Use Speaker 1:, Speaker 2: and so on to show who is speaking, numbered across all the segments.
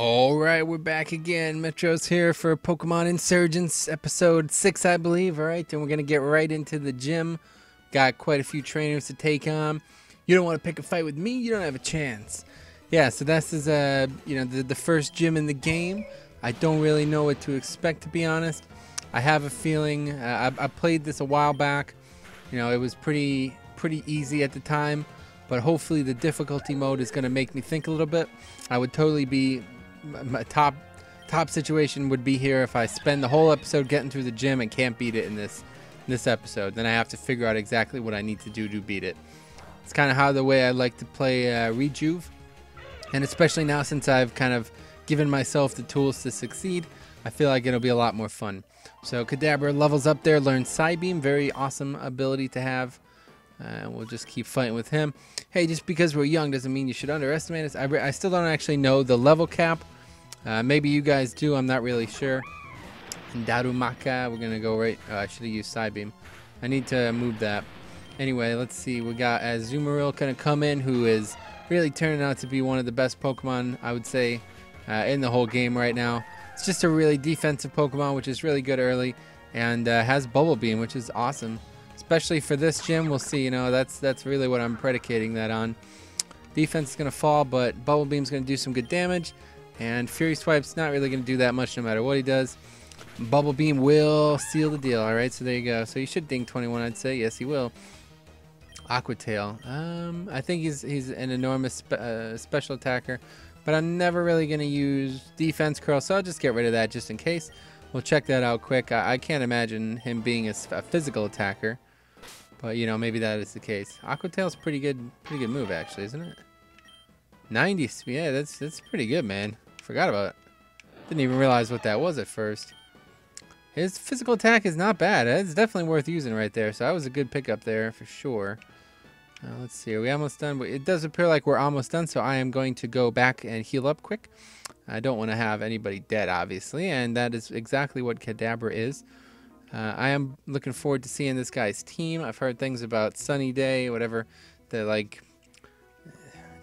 Speaker 1: Alright, we're back again. Metro's here for Pokemon Insurgence, episode 6, I believe. Alright, then we're going to get right into the gym. Got quite a few trainers to take on. You don't want to pick a fight with me, you don't have a chance. Yeah, so this is the first gym in the game. I don't really know what to expect, to be honest. I have a feeling, I played this a while back. You know, it was pretty easy at the time. But hopefully the difficulty mode is going to make me think a little bit. I would totally be... My top situation would be here if I spend the whole episode getting through the gym and can't beat it in this episode. Then I have to figure out exactly what I need to do to beat it. It's kind of how the way I like to play Rejuve. And especially now since I've kind of given myself the tools to succeed, I feel like it'll be a lot more fun. So Kadabra levels up there, learns Psybeam. Very awesome ability to have. We'll just keep fighting with him. Hey, just because we're young doesn't mean you should underestimate us. I still don't actually know the level cap. Maybe you guys do. I'm not really sure. And Darumaka, we're going to go right... I should have used Psybeam. I need to move that. Anyway, let's see. We got Azumarill going to come in, who is really turning out to be one of the best Pokemon, I would say, in the whole game right now. It's just a really defensive Pokemon, which is really good early, and has Bubble Beam, which is awesome. Especially for this gym, we'll see. You know, that's really what I'm predicating that on. Defense is going to fall, but Bubble Beam's going to do some good damage. And Fury Swipe's not really going to do that much no matter what he does. Bubble Beam will seal the deal. All right, so there you go. So he should ding 21, I'd say. Yes, he will. Aqua Tail. I think he's an enormous special attacker. But I'm never really going to use Defense Curl, so I'll just get rid of that just in case. We'll check that out quick. I can't imagine him being a physical attacker. But, you know, maybe that is the case. Aqua Tail's pretty good move, actually, isn't it? 90. Yeah, that's pretty good, man. Forgot about it. Didn't even realize what that was at first. His physical attack is not bad. It's definitely worth using right there. So that was a good pickup there for sure. Let's see. Are we almost done? It does appear like we're almost done, so I am going to go back and heal up quick. I don't want to have anybody dead, obviously, and that is exactly what Kadabra is. I am looking forward to seeing this guy's team. I've heard things about Sunny Day, whatever. The like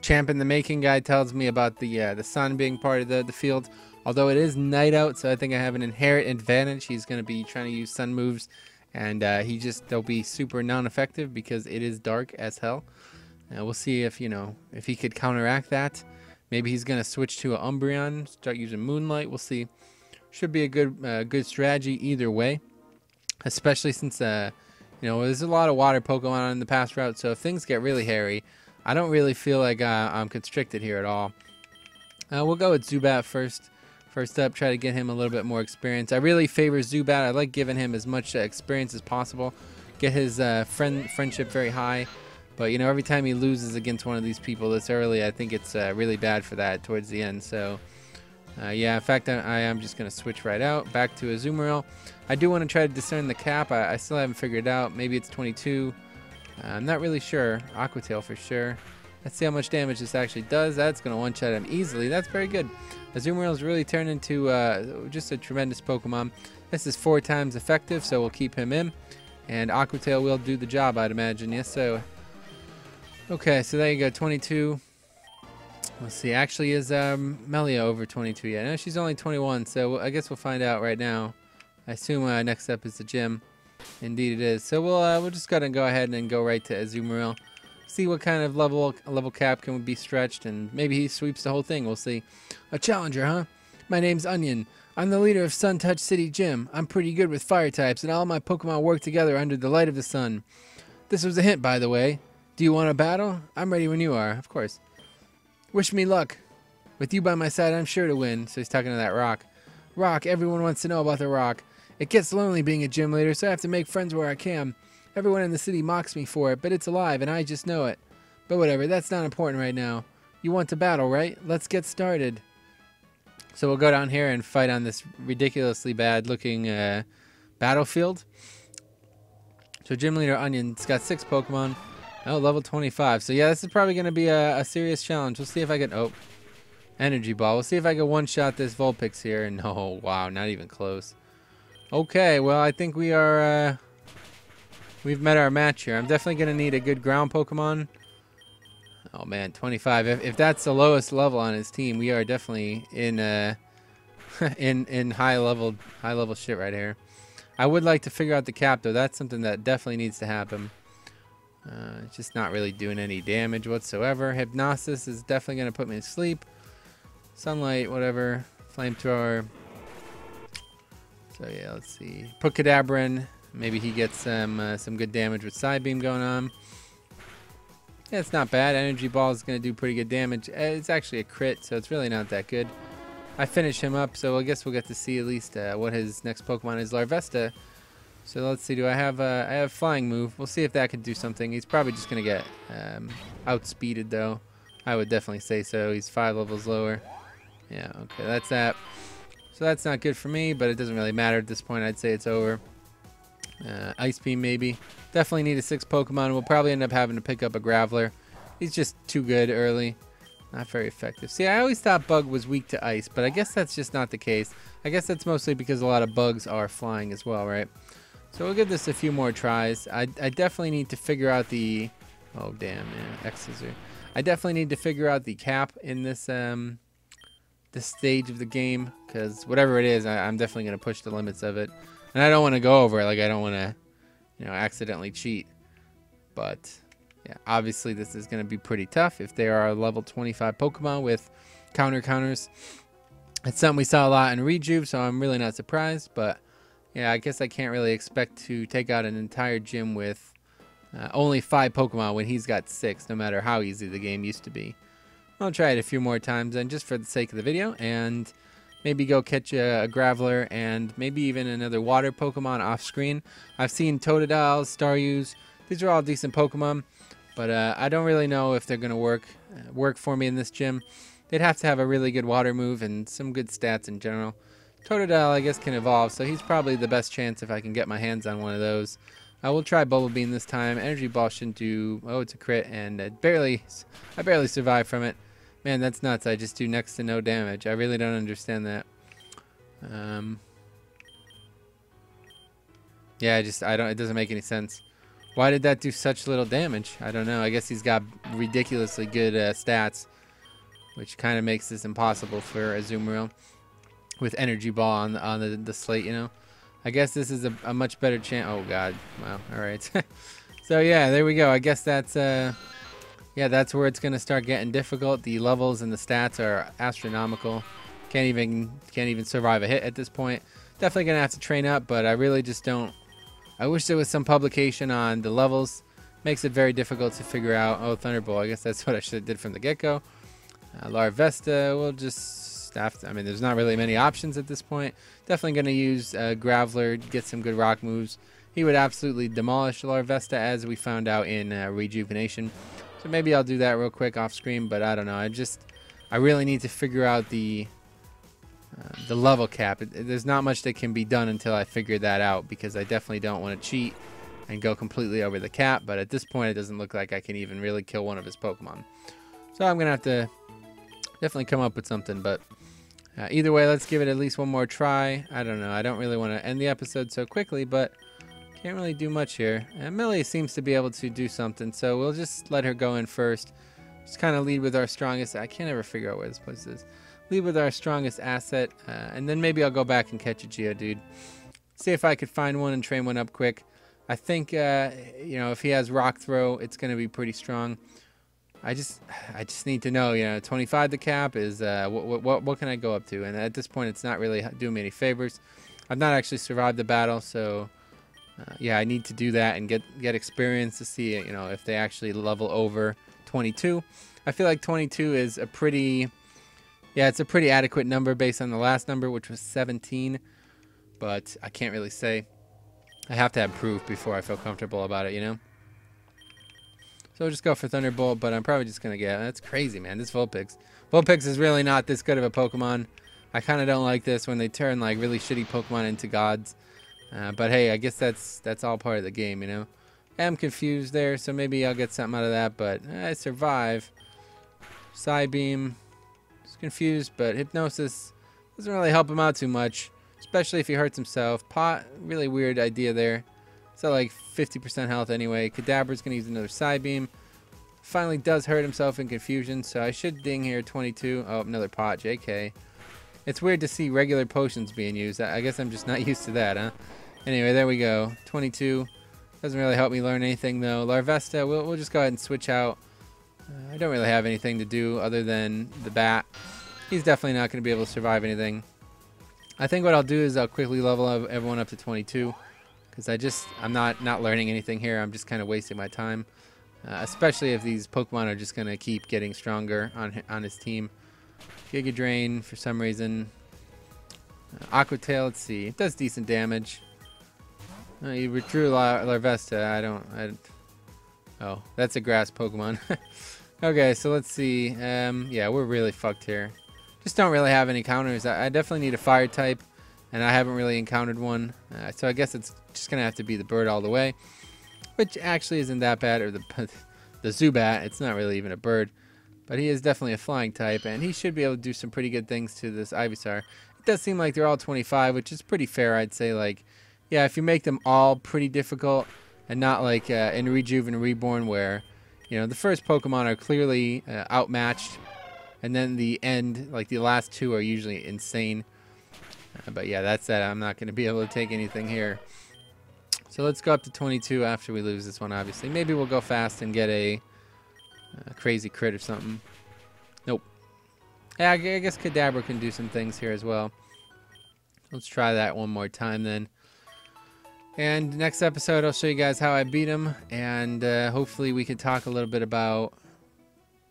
Speaker 1: champ in the making guy tells me about the sun being part of the field. Although it is night out, so I think I have an inherent advantage. He's going to be trying to use sun moves, and they'll be super non-effective because it is dark as hell. We'll see if if he could counteract that. Maybe he's going to switch to an Umbreon, start using Moonlight. We'll see. Should be a good strategy either way. Especially since, there's a lot of water Pokemon on the past route, so if things get really hairy, I don't really feel like I'm constricted here at all. We'll go with Zubat first. First up, try to get him a little bit more experience. I really favor Zubat. I like giving him as much experience as possible. Get his friendship very high. But, every time he loses against one of these people this early, I think it's really bad for that towards the end. So, yeah, in fact, I am just going to switch right out. Back to Azumarill. I do want to try to discern the cap. I still haven't figured it out. Maybe it's 22. I'm not really sure. Aqua Tail for sure. Let's see how much damage this actually does. That's going to one-shot him easily. That's very good. Azumarill's really turned into just a tremendous Pokemon. This is 4 times effective, so we'll keep him in. And Aqua Tail will do the job, I'd imagine. Yes, so... Okay, so there you go, 22. Let's see, actually is Melia over 22 yet? No, she's only 21, so I guess we'll find out right now. I assume next up is the gym. Indeed it is. So we'll just go ahead and go right to Azumarill. See what kind of level cap can be stretched, and maybe he sweeps the whole thing. We'll see. A challenger, huh? My name's Onion. I'm the leader of Sun Touch City Gym. I'm pretty good with fire types, and all my Pokemon work together under the light of the sun. This was a hint, by the way. Do you want a battle? I'm ready when you are, of course. Wish me luck. With you by my side, I'm sure to win. So he's talking to that rock. Rock, everyone wants to know about the rock. It gets lonely being a gym leader, so I have to make friends where I can. Everyone in the city mocks me for it, but it's alive, and I just know it. But whatever, that's not important right now. You want to battle, right? Let's get started. So we'll go down here and fight on this ridiculously bad-looking battlefield. So Gym Leader Onion's got 6 Pokemon. Oh, level 25. So yeah, this is probably going to be a serious challenge. We'll see if I can... Oh, Energy Ball. We'll see if I can one-shot this Vulpix here. And no, wow, not even close. Okay, well, I think we are... We've met our match here. I'm definitely going to need a good ground Pokemon. Oh man, 25. If that's the lowest level on his team, we are definitely in in high level shit right here. I would like to figure out the cap though. That's something that definitely needs to happen. It's just not really doing any damage whatsoever. Hypnosis is definitely going to put me to sleep. Sunlight, whatever. Flamethrower. So yeah, let's see. Put Kadabra in. Maybe he gets some good damage with Side Beam going on. Yeah, it's not bad. Energy Ball is going to do pretty good damage. It's actually a crit, so it's really not that good. I finish him up, so I guess we'll get to see at least what his next Pokemon is. Larvesta. So let's see. Do I have Flying Move? We'll see if that can do something. He's probably just going to get outspeeded, though. I would definitely say so. He's 5 levels lower. Yeah, okay, that's that. So that's not good for me, but it doesn't really matter at this point. I'd say it's over. Ice Beam maybe. Definitely need a 6 Pokemon. We'll probably end up having to pick up a Graveler. He's just too good early. Not very effective. See, I always thought Bug was weak to Ice, but I guess that's just not the case. I guess that's mostly because a lot of bugs are flying as well, right? So we'll give this a few more tries. I definitely need to figure out the... Oh, damn, man. X's are... I definitely need to figure out the cap in this this stage of the game, because whatever it is, I'm definitely going to push the limits of it. And I don't want to go over it. Like, I don't want to, you know, accidentally cheat. But, yeah, obviously this is going to be pretty tough if there are level 25 Pokemon with counters. It's something we saw a lot in Rejuve, so I'm really not surprised. But, yeah, I guess I can't really expect to take out an entire gym with only 5 Pokemon when he's got 6, no matter how easy the game used to be. I'll try it a few more times, and just for the sake of the video, and maybe go catch a Graveler and maybe even another water Pokemon off screen. I've seen Totodile, Staryus. These are all decent Pokemon, but I don't really know if they're going to work for me in this gym. They'd have to have a really good water move and some good stats in general. Totodile, I guess, can evolve, so he's probably the best chance if I can get my hands on one of those. I will try Bubble Beam this time. Energy Ball shouldn't do... Oh, it's a crit, and I barely survived from it. Man, that's nuts. I just do next to no damage. I really don't understand that. Yeah, it doesn't make any sense. Why did that do such little damage? I don't know. I guess he's got ridiculously good stats, which kind of makes this impossible for Azumarill with Energy Ball on the slate, you know. I guess this is a much better chance. Oh, God. Wow. All right. So, yeah, there we go. I guess that's... Yeah, that's where it's going to start getting difficult. The levels and the stats are astronomical. Can't even survive a hit at this point. Definitely going to have to train up, but I really just don't... I wish there was some publication on the levels. Makes it very difficult to figure out. Oh, Thunderbolt. I guess that's what I should have did from the get-go. Larvesta, we'll just have to... I mean, there's not really many options at this point. Definitely going to use Graveler, get some good rock moves. He would absolutely demolish Larvesta, as we found out in Rejuvenation. So maybe I'll do that real quick off screen, but I don't know. I really need to figure out the level cap. There's not much that can be done until I figure that out, because I definitely don't want to cheat and go completely over the cap. But at this point, it doesn't look like I can even really kill one of his Pokemon. So I'm going to have to definitely come up with something. But either way, let's give it at least one more try. I don't know. I don't really want to end the episode so quickly, but... Can't really do much here. And Millie seems to be able to do something, so we'll just let her go in first. Just kind of lead with our strongest... I can't ever figure out where this place is. Lead with our strongest asset, and then maybe I'll go back and catch a Geodude. See if I could find one and train one up quick. I think, you know, if he has Rock Throw, it's going to be pretty strong. I just need to know, you know, 25 the cap is... what can I go up to? And at this point, it's not really doing me any favors. I've not actually survived the battle, so... yeah, I need to do that and get experience to see, you know, if they actually level over 22. I feel like 22 is a pretty... Yeah, it's a pretty adequate number based on the last number, which was 17. But I can't really say. I have to have proof before I feel comfortable about it, you know? So we'll just go for Thunderbolt, but I'm probably just going to get... That's crazy, man. This Vulpix. Vulpix is really not this good of a Pokemon. I kind of don't like this when they turn, like, really shitty Pokemon into gods. But hey, I guess that's all part of the game, you know. I'm confused there, so maybe I'll get something out of that, but I survive. Psybeam, just confused, but Hypnosis doesn't really help him out too much, especially if he hurts himself. Pot, really weird idea there. It's at like 50% health anyway. Kadabra's gonna use another Psybeam. Finally does hurt himself in confusion, so I should ding here 22. Oh, another pot, JK. It's weird to see regular potions being used. I guess I'm just not used to that, huh? Anyway, there we go. 22. Doesn't really help me learn anything, though. Larvesta, we'll just go ahead and switch out. I don't really have anything to do other than the bat. He's definitely not going to be able to survive anything. I think what I'll do is I'll quickly level up everyone up to 22. Because I'm not learning anything here. I'm just kind of wasting my time. Especially if these Pokemon are just going to keep getting stronger on his team. Giga Drain for some reason. Aqua Tail, let's see. It does decent damage. You withdrew Larvesta. Oh, that's a grass Pokemon. Okay, so let's see. Yeah, we're really fucked here. Just don't really have any counters. I definitely need a fire type, and I haven't really encountered one. So I guess it's just going to have to be the bird all the way, which actually isn't that bad. Or the Zubat. It's not really even a bird, but he is definitely a flying type, and he should be able to do some pretty good things to this Ivysaur. It does seem like they're all 25, which is pretty fair, I'd say. Like, yeah, if you make them all pretty difficult and not like in Rejuve and Reborn where, you know, the first Pokemon are clearly outmatched, and then the end, like the last two, are usually insane. But yeah, that's that. I'm not going to be able to take anything here. So let's go up to 22 after we lose this one, obviously. Maybe we'll go fast and get a crazy crit or something. Nope. Yeah, I guess Kadabra can do some things here as well. Let's try that one more time then. And next episode, I'll show you guys how I beat him. And hopefully we can talk a little bit about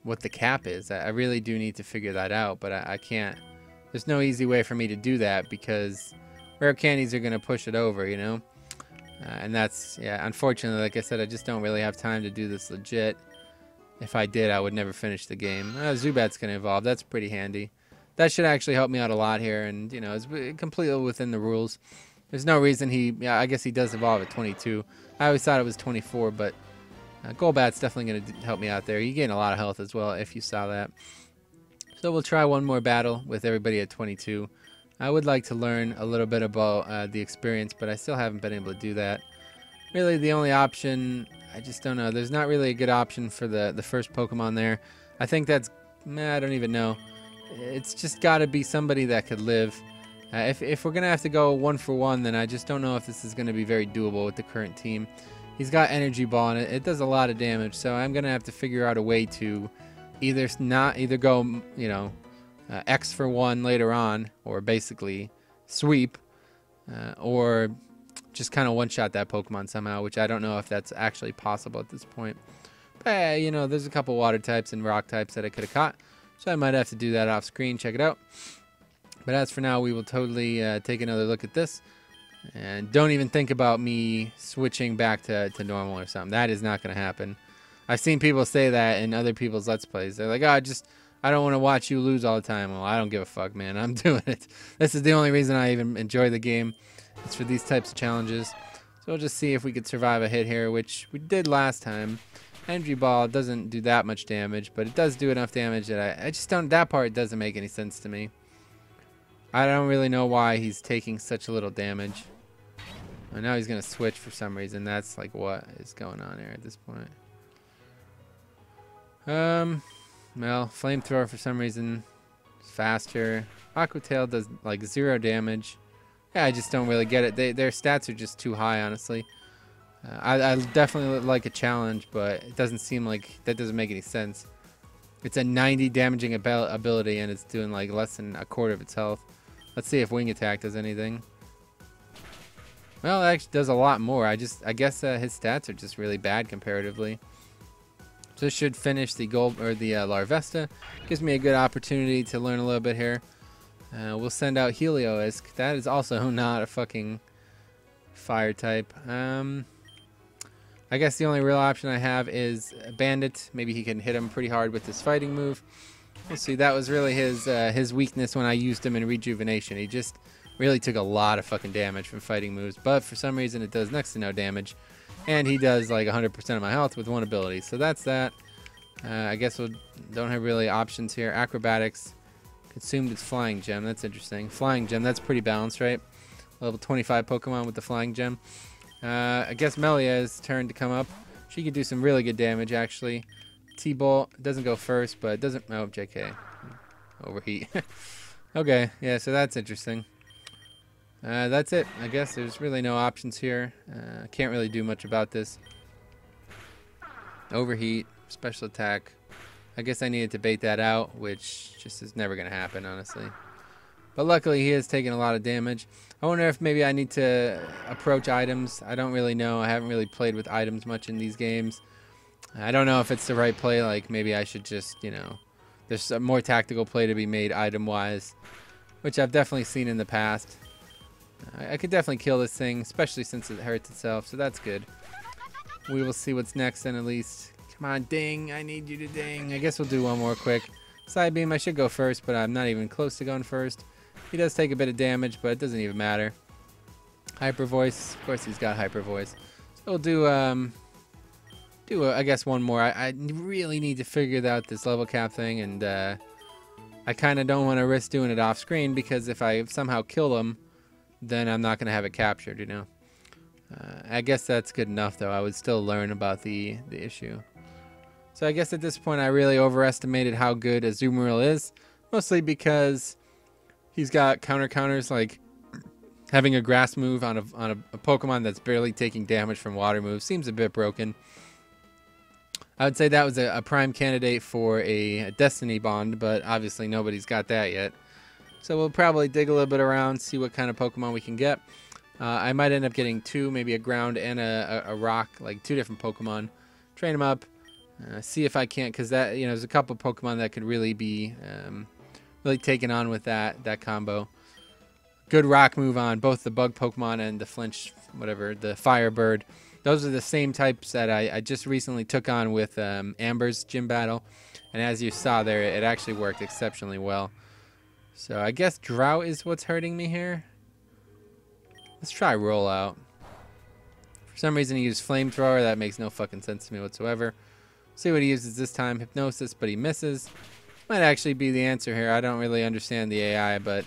Speaker 1: what the cap is. I really do need to figure that out, but I can't. There's no easy way for me to do that because rare candies are going to push it over, you know? And that's, yeah, unfortunately, like I said, I just don't really have time to do this legit. If I did, I would never finish the game. Zubat's going to evolve. That's pretty handy. That should actually help me out a lot here, and, you know, it's completely within the rules. There's no reason yeah, I guess he does evolve at 22. I always thought it was 24, but Golbat's definitely going to help me out there. You gain a lot of health as well, if you saw that. So we'll try one more battle with everybody at 22. I would like to learn a little bit about the experience, but I still haven't been able to do that. Really, the only option, I just don't know. There's not really a good option for the first Pokemon there. I think that's, I don't even know. It's just got to be somebody that could live. If we're going to have to go 1-for-1, then I just don't know if this is going to be very doable with the current team. He's got Energy Ball, and it does a lot of damage, so I'm going to have to figure out a way to either go, you know, X for 1 later on, or basically sweep, or just kind of one-shot that Pokemon somehow, which I don't know if that's actually possible at this point. But, you know, there's a couple water types and rock types that I could have caught, so I might have to do that off screen. Check it out. But as for now, we will totally take another look at this. And don't even think about me switching back to normal or something. That is not going to happen. I've seen people say that in other people's Let's Plays. They're like, oh, I don't want to watch you lose all the time. Well, I don't give a fuck, man. I'm doing it. This is the only reason I even enjoy the game. It's for these types of challenges. So we'll just see if we could survive a hit here, which we did last time. Energy Ball doesn't do that much damage, but it does do enough damage that I just don't, that part doesn't make any sense to me. I don't really know why he's taking such little damage. And now he's going to switch for some reason. That's like what is going on here at this point. Well, Flamethrower for some reason is faster. Aqua Tail does like 0 damage. Yeah, I just don't really get it. Their stats are just too high, honestly. I definitely like a challenge, but it doesn't seem like that doesn't make any sense. It's a 90 damaging ability, and it's doing like less than a quarter of its health. Let's see if Wing Attack does anything. Well, it actually does a lot more. I guess his stats are just really bad comparatively. So this should finish the Larvesta. Gives me a good opportunity to learn a little bit here. We'll send out Heliolisk. That is also not a fucking fire type. I guess the only real option I have is Bandit. Maybe he can hit him pretty hard with his fighting move. We'll see. That was really his weakness when I used him in Rejuvenation. He just really took a lot of fucking damage from fighting moves, but for some reason it does next to no damage. And he does like 100% of my health with one ability. So that's that. I guess we don't have really options here. Acrobatics. Consumed its Flying Gem. That's interesting. Flying Gem. That's pretty balanced, right? Level 25 Pokemon with the Flying Gem. I guess Melia's turn to come up. She could do some really good damage, actually. T-Bolt. It doesn't go first, but it doesn't... Oh, JK. Overheat. Okay, yeah, so that's interesting. That's it. I guess there's really no options here. Can't really do much about this. Overheat, special attack. I guess I needed to bait that out, which just is never going to happen, honestly. But luckily, he has taken a lot of damage. I wonder if maybe I need to approach items. I don't really know. I haven't really played with items much in these games. I don't know if it's the right play. Like, maybe I should just, you know... There's a more tactical play to be made item-wise, which I've definitely seen in the past. I could definitely kill this thing, especially since it hurts itself, so that's good. We will see what's next then, at least. Come on, ding. I need you to ding. I guess we'll do one more quick. Side beam, I should go first, but I'm not even close to going first. He does take a bit of damage, but it doesn't even matter. Hyper voice. Of course he's got hyper voice. So we'll do, I guess one more. I really need to figure out this level cap thing, and I kind of don't want to risk doing it off screen, because if I somehow kill him, then I'm not going to have it captured, you know. I guess that's good enough, though. I would still learn about the issue. So I guess at this point I really overestimated how good Azumarill is, mostly because he's got counters, like having a grass move on a Pokemon that's barely taking damage from water moves seems a bit broken. I would say that was a prime candidate for a Destiny Bond, but obviously nobody's got that yet. So we'll probably dig a little bit around, see what kind of Pokemon we can get. I might end up getting two, maybe a ground and a rock, like two different Pokemon. Train them up, see if I can't, because that, you know, there's a couple Pokemon that could really be really taken on with that combo. Good rock move on both the bug Pokemon and the flinch, whatever, the Firebird. Those are the same types that I just recently took on with Amber's gym battle. And as you saw there, it actually worked exceptionally well. So I guess Drought is what's hurting me here. Let's try Rollout. For some reason he used Flamethrower. That makes no fucking sense to me whatsoever. See what he uses this time. Hypnosis, but he misses. Might actually be the answer here. I don't really understand the AI, but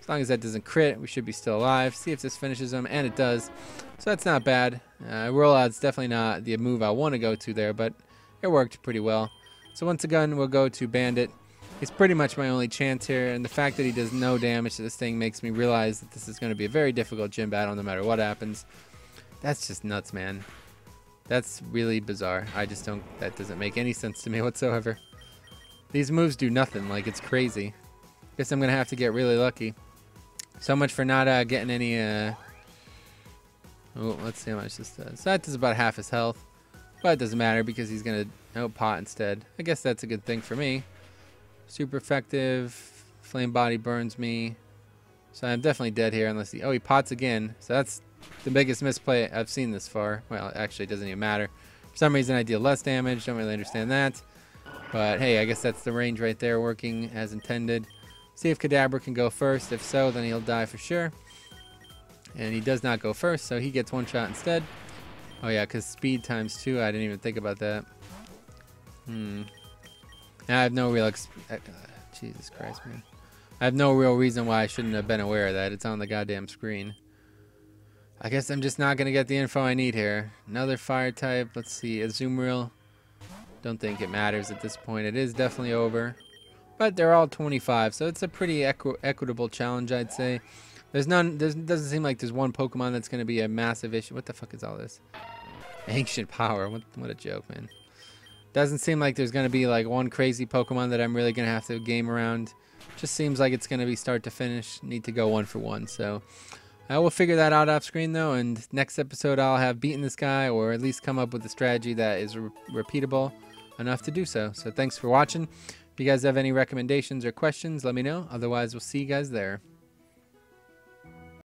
Speaker 1: as long as that doesn't crit, we should be still alive. See if this finishes him, and it does. So that's not bad. Rollout's definitely not the move I want to go to there, but it worked pretty well. So once again, we'll go to Bandit. He's pretty much my only chance here, and the fact that he does no damage to this thing makes me realize that this is going to be a very difficult gym battle no matter what happens. That's just nuts, man. That's really bizarre. I just don't... That doesn't make any sense to me whatsoever. These moves do nothing. Like, it's crazy. Guess I'm going to have to get really lucky. So much for not getting any... Oh, let's see how much this does. So that does about half his health. But it doesn't matter because he's going to out-pot instead. I guess that's a good thing for me. Super effective. Flame Body burns me. So I'm definitely dead here unless he... Oh, he pots again. So that's the biggest misplay I've seen this far. Well, actually, it doesn't even matter. For some reason, I deal less damage. Don't really understand that. But hey, I guess that's the range right there working as intended. See if Kadabra can go first. If so, then he'll die for sure. And he does not go first, so he gets one shot instead. Oh yeah, because speed times 2. I didn't even think about that. I have no real... Jesus Christ, man. I have no real reason why I shouldn't have been aware of that. It's on the goddamn screen. I guess I'm just not going to get the info I need here. Another fire type. Let's see. Azumarill. Don't think it matters at this point. It is definitely over. But they're all 25, so it's a pretty equitable challenge, I'd say. There's none. Doesn't seem like there's one Pokemon that's going to be a massive issue. What the fuck is all this? Ancient Power. What a joke, man. Doesn't seem like there's going to be like one crazy Pokemon that I'm really going to have to game around. Just seems like it's going to be start to finish. Need to go 1 for 1. So I will figure that out off screen though. And next episode I'll have beaten this guy, or at least come up with a strategy that is repeatable enough to do so. So thanks for watching. If you guys have any recommendations or questions, let me know. Otherwise, we'll see you guys there.